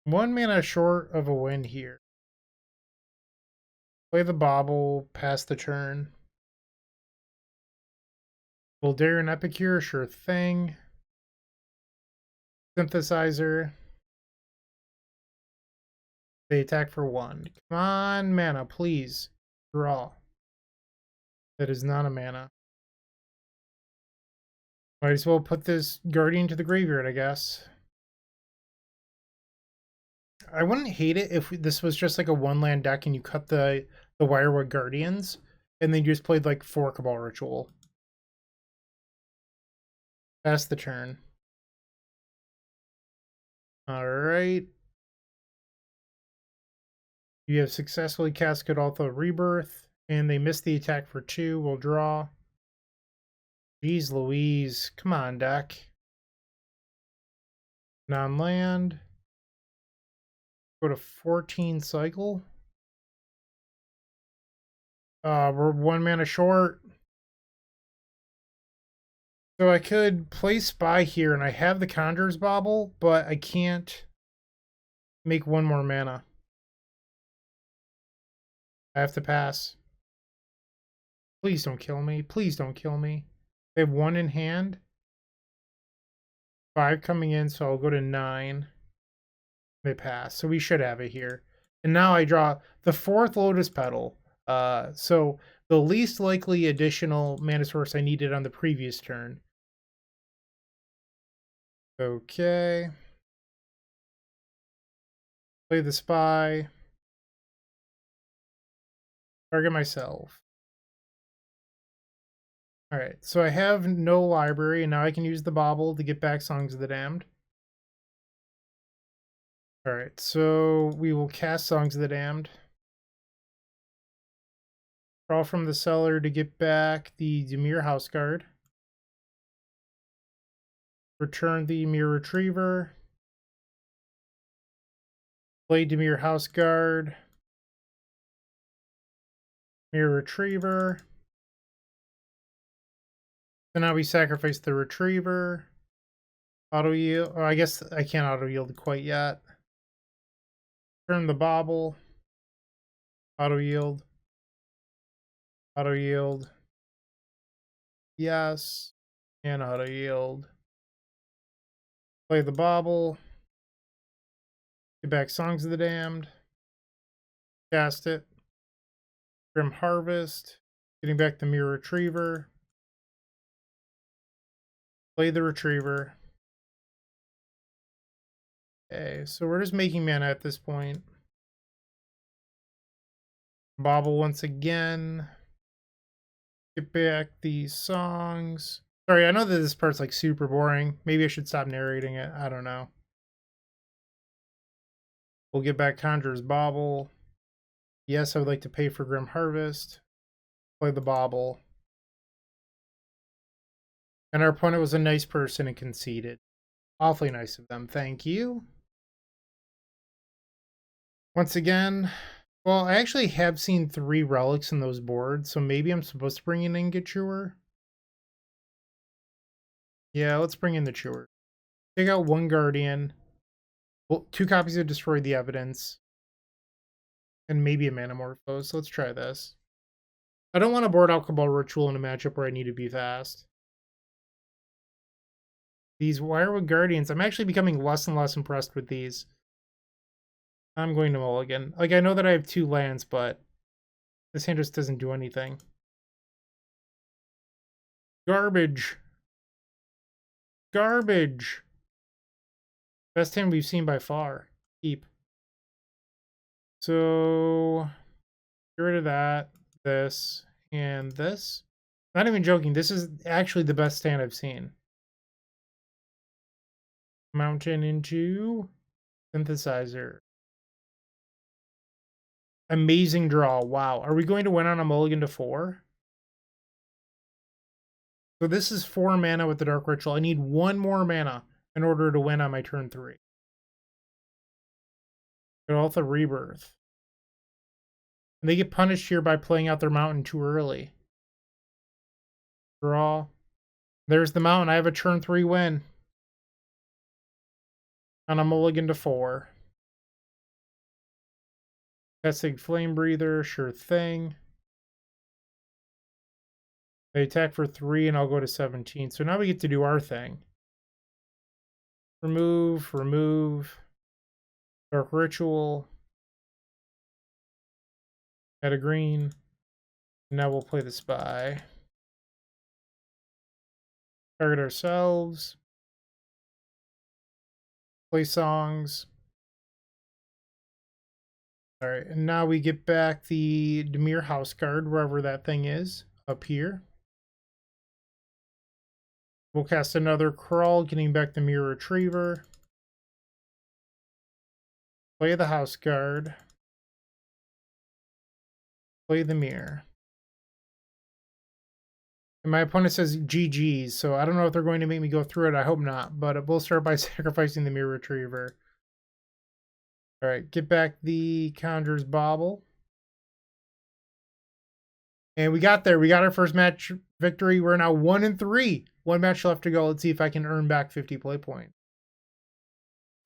1 mana short of a win here. Play the Bauble, pass the turn. Voldaren Epicure, sure thing. Synthesizer. They attack for 1. Come on, mana, please. Draw. That is not a mana. Might as well put this Guardian to the graveyard, I guess. I wouldn't hate it if this was just like a 1-land deck and you cut the Wirewood Guardians and then you just played like 4 Cabal Ritual. Pass the turn. Alright. You have successfully cast Kudoltha Rebirth, and they missed the attack for 2. We'll draw. Jeez Louise. Come on, deck. Non-land. Go to 14 cycle. We're 1 mana short. So I could play Spy here, and I have the Conjurer's Bauble, but I can't make 1 more mana. I have to pass. Please don't kill me. Please don't kill me. They have 1 in hand. 5 coming in, so I'll go to 9. They pass, so we should have it here. And now I draw the 4th Lotus Petal. So the least likely additional mana source I needed on the previous turn. Okay. Play the Spy. Target myself. Alright, so I have no library, and now I can use the Bauble to get back Songs of the Damned. Alright, so we will cast Songs of the Damned. Draw from the Cellar to get back the Dimir House Guard. Return the Myr Retriever. Play Dimir House Guard. Myr Retriever. So now we sacrifice the Retriever. Auto yield. Oh, I guess I can't auto yield quite yet. Turn the Bauble. Auto yield. Auto yield. Yes. And auto yield. Play the Bauble. Get back Songs of the Damned. Cast it. Grim Harvest. Getting back the Myr Retriever. Play the Retriever. Okay, so we're just making mana at this point. Bauble once again. Get back these songs. Sorry, I know that this part's like super boring. Maybe I should stop narrating it. I don't know. We'll get back Conjurer's Bauble. Yes, I would like to pay for Grim Harvest. Play the Bauble. And our opponent was a nice person and conceded. Awfully nice of them. Thank you. Once again, well, I actually have seen 3 relics in those boards, so maybe I'm supposed to bring in Ingot Chewer. Yeah, let's bring in the Chewer. Take out 1 Guardian. Well, 2 copies of Destroy the Evidence. And maybe a Manamorphose. So let's try this. I don't want to board out Cabal Ritual in a matchup where I need to be fast. These Wirewood Guardians, I'm actually becoming less and less impressed with these. I'm going to mulligan. Like, I know that I have 2 lands, but this hand just doesn't do anything. Garbage. Garbage. Best hand we've seen by far. Keep. So, get rid of that, this, and this. Not even joking, this is actually the best stand I've seen. Mountain into Synthesizer. Amazing draw. Wow. Are we going to win on a mulligan to 4? So this is 4 mana with the Dark Ritual. I need 1 more mana in order to win on my turn 3. Kudoltha Rebirth. And they get punished here by playing out their mountain too early. Draw. There's the mountain. I have a turn 3 win. On a mulligan to 4. Testing Flame Breather, sure thing. They attack for 3 and I'll go to 17. So now we get to do our thing. Remove, remove. Dark Ritual. Add a green. Now we'll play the Spy. Target ourselves. Play songs. Alright, and now we get back the Dimir House Guard, wherever that thing is, up here. We'll cast another Crawl, getting back the Myr Retriever. Play the House Guard. Play the Myr. And my opponent says GG's, so I don't know if they're going to make me go through it. I hope not, but we'll start by sacrificing the Myr Retriever. Alright, get back the Conjurer's Bauble. And we got there. We got our first match victory. We're now 1-3. One match left to go. Let's see if I can earn back 50 play points.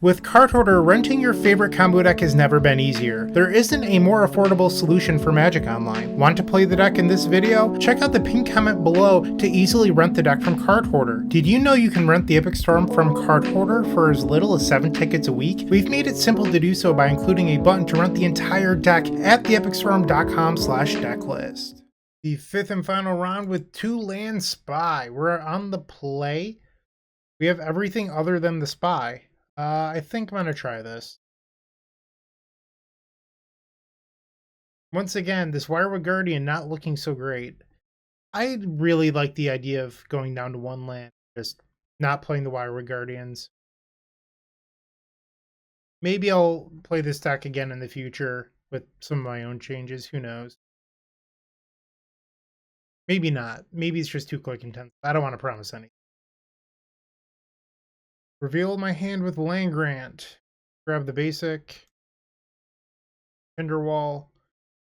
With Card Hoarder, renting your favorite combo deck has never been easier. There isn't a more affordable solution for Magic Online. Want to play the deck in this video? Check out the pinned comment below to easily rent the deck from Card Hoarder. Did you know you can rent the Epic Storm from Card Hoarder for as little as 7 tickets a week? We've made it simple to do so by including a button to rent the entire deck at theepicstorm.com/decklist. The 5th and final round with 2-land Spy. We're on the play. We have everything other than the Spy. I think I'm going to try this. Once again, this Wirewood Guardian not looking so great. I really like the idea of going down to 1 land, just not playing the Wirewood Guardians. Maybe I'll play this deck again in the future with some of my own changes. Who knows? Maybe not. Maybe it's just too click intense. I don't want to promise anything. Reveal my hand with Land Grant. Grab the basic. Tinderwall.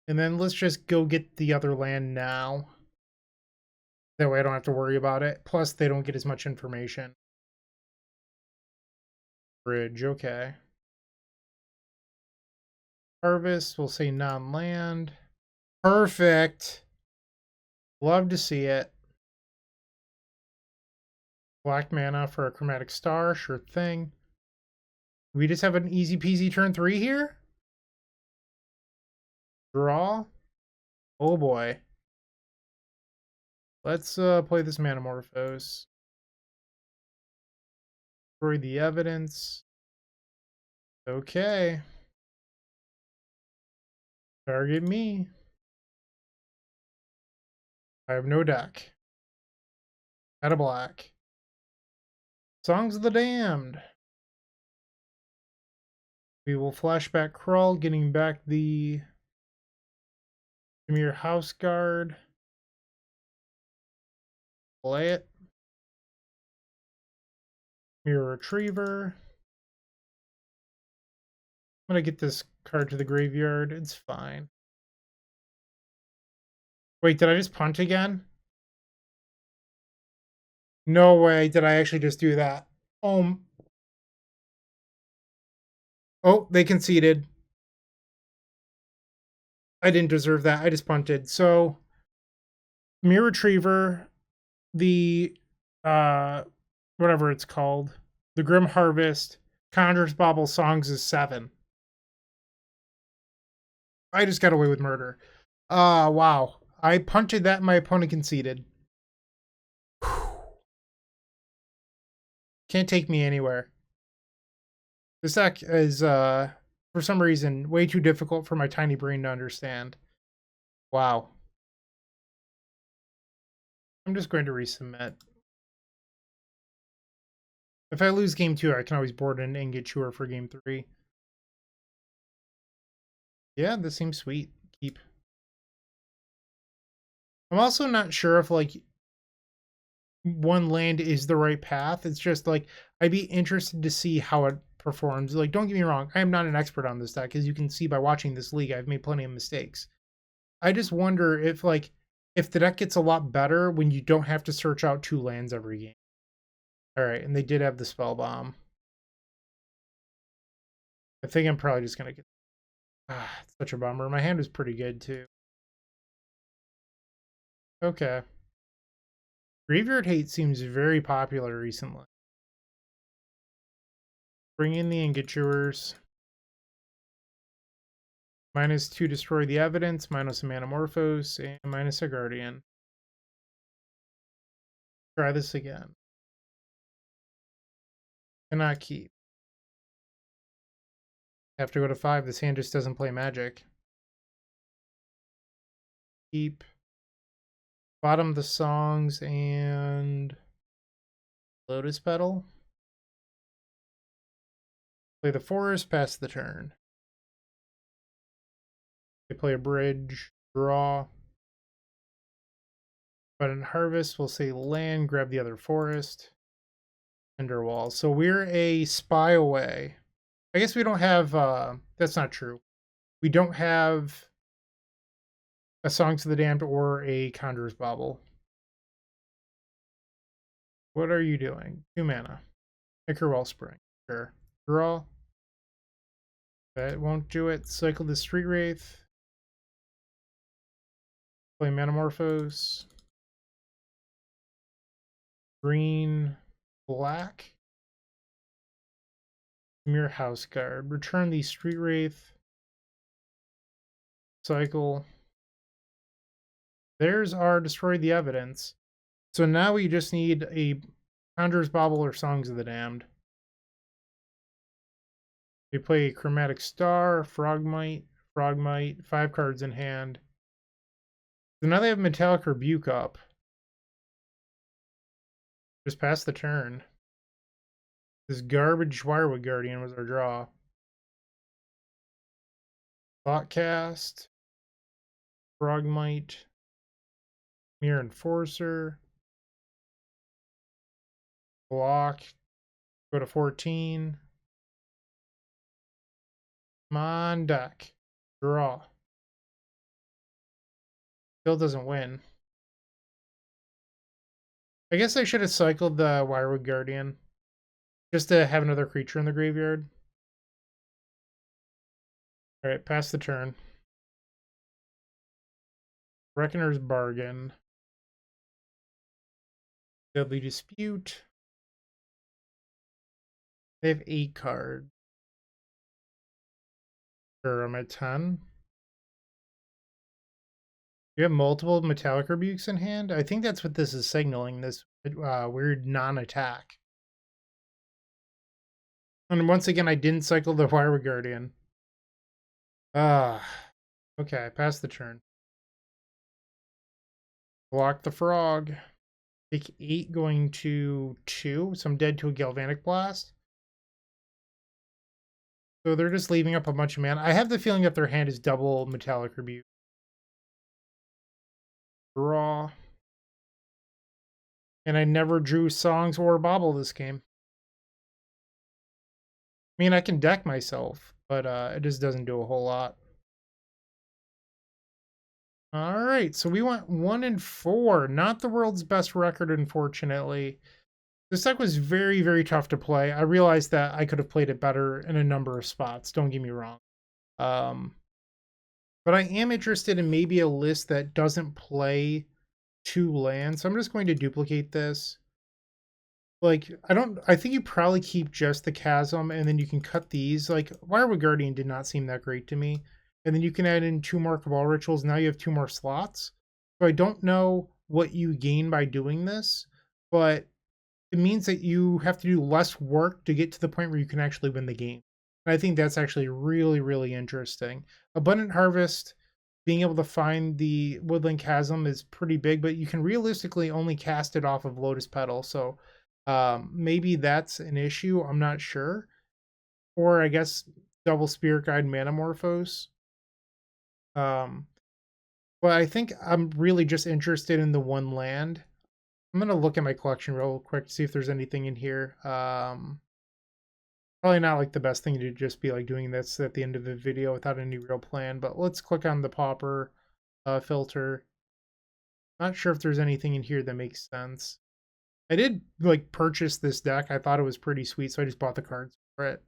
And then let's just go get the other land now. That way I don't have to worry about it. Plus, they don't get as much information. Bridge, okay. Harvest, we'll say non-land. Perfect. Love to see it. Black mana for a Chromatic Star, sure thing. We just have an easy peasy turn 3 here? Draw? Oh boy. Let's play this Manamorphose. Destroy the evidence. Okay. Target me. I have no deck. Out of black. Songs of the Damned. We will Flashback Crawl, getting back the Dimir House Guard. Play it. Myr Retriever. I'm going to get this card to the graveyard. It's fine. Wait, did I just punt again? No way did I actually just do that. Oh, they conceded. I didn't deserve that. I just punted. So, Myr Retriever, the, whatever it's called, the Grim Harvest, Conjurer's Bauble Songs is 7. I just got away with murder. Wow. I punted that and my opponent conceded. Can't take me anywhere. This deck is, for some reason, way too difficult for my tiny brain to understand. Wow. I'm just going to resubmit. If I lose game 2, I can always board in and get Chewer for game 3. Yeah, this seems sweet. Keep. I'm also not sure if, like, 1 land is the right path. It's just, like, I'd be interested to see how it performs. Like, don't get me wrong, I am not an expert on this deck. As you can see by watching this league, I've made plenty of mistakes. I just wonder if, like, if the deck gets a lot better when you don't have to search out 2 lands every game. Alright, and they did have the Spell Bomb. I think I'm probably just going to get... it's such a bummer. My hand was pretty good, too. Okay. Graveyard Hate seems very popular recently. Bring in the Ingitures. -2, destroy the evidence. -a Manamorphose. And -a Guardian. Try this again. Cannot keep. Have to go to 5. This hand just doesn't play Magic. Keep. Bottom the songs and Lotus Petal. Play the forest, pass the turn. They play a bridge, draw. But in harvest, we'll say land, grab the other forest. Enderwall. So we're a spy away. I guess we don't have, that's not true. We don't have a Song to the Damned or a Conjurer's Bauble. What are you doing? 2 mana. Ichor Wellspring. Sure. Draw. That won't do it. Cycle the Street Wraith. Play Manamorphose. Green. Black. Dimir House Guard. Return the Street Wraith. Cycle. There's our Destroy the Evidence. So now we just need a Conjurer's Bauble or Songs of the Damned. We play Chromatic Star, Frogmite, 5 cards in hand. So now they have Metallic Rebuke up. Just pass the turn. This garbage Wirewood Guardian was our draw. Thoughtcast, Frogmite, Myr Enforcer, block, go to 14. Come on, deck. Draw. Still doesn't win. I guess I should have cycled the Wirewood Guardian just to have another creature in the graveyard. Alright, pass the turn. Reckoner's Bargain. Deadly Dispute. They have 8 cards. Sure, I'm at 10. You have multiple Metallic Rebukes in hand? I think that's what this is signaling, this weird non-attack. And once again, I didn't cycle the Wirewood Guardian. Okay, pass the turn. Block the frog. Take 8 going to 2, so I'm dead to a Galvanic Blast. So they're just leaving up a bunch of mana. I have the feeling that their hand is double Metallic Rebuke. Draw. And I never drew Songs or Bauble this game. I mean, I can deck myself, but it just doesn't do a whole lot. Alright, so we went 1-4. Not the world's best record, unfortunately. This deck was very, very tough to play. I realized that I could have played it better in a number of spots, don't get me wrong. But I am interested in maybe a list that doesn't play 2 lands. So I'm just going to duplicate this. Like, I think you probably keep just the Chasm, and then you can cut these. Like, Wirewood Guardian did not seem that great to me. And then you can add in 2 more Cabal Rituals. Now you have 2 more slots. So I don't know what you gain by doing this, but it means that you have to do less work to get to the point where you can actually win the game. And I think that's actually really, really interesting. Abundant Harvest, being able to find the Woodland Chasm is pretty big, but you can realistically only cast it off of Lotus Petal. So maybe that's an issue. I'm not sure. Or I guess double Spirit Guide Manamorphose. But I think I'm really just interested in the 1 land. I'm going to look at my collection real quick to see if there's anything in here. Probably not like the best thing to just be like doing this at the end of the video without any real plan, but let's click on the Pauper filter. Not sure if there's anything in here that makes sense. I did like purchase this deck. I thought it was pretty sweet, so I just bought the cards for it.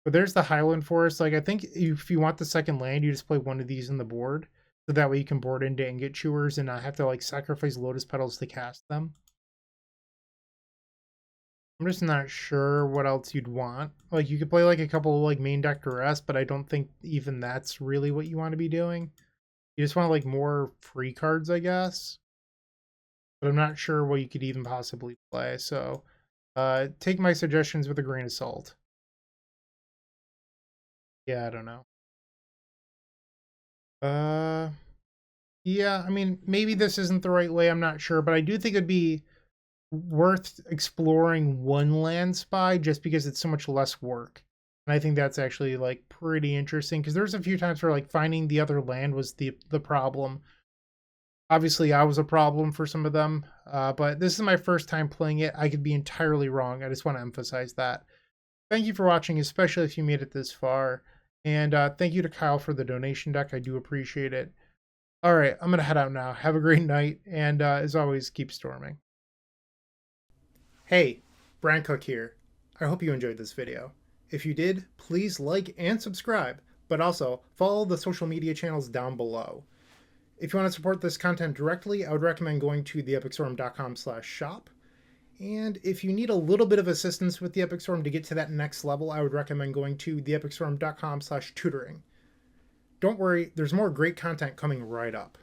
But there's the Highland Forest. Like, I think if you want the second land, you just play one of these in the board. So that way you can board into and get Chewers and not have to like sacrifice Lotus Petals to cast them. I'm just not sure what else you'd want. Like, you could play like a couple of like main deck Duress, but I don't think even that's really what you want to be doing. You just want like more free cards, I guess. But I'm not sure what you could even possibly play. So take my suggestions with a grain of salt. Yeah, I don't know. Yeah, I mean, maybe this isn't the right way, I'm not sure, but I do think it'd be worth exploring 1 land spy just because it's so much less work. And I think that's actually like pretty interesting because there's a few times where like finding the other land was the problem. Obviously, I was a problem for some of them, but this is my first time playing it. I could be entirely wrong. I just want to emphasize that. Thank you for watching, especially if you made it this far. And thank you to Kyle for the donation deck. I do appreciate it. All right, I'm going to head out now. Have a great night. And as always, keep storming. Hey, Bryant Cook here. I hope you enjoyed this video. If you did, please like and subscribe, but also follow the social media channels down below. If you want to support this content directly, I would recommend going to theepicstorm.com/shop. And if you need a little bit of assistance with the Epic Storm to get to that next level, I would recommend going to theepicstorm.com/tutoring. Don't worry, there's more great content coming right up.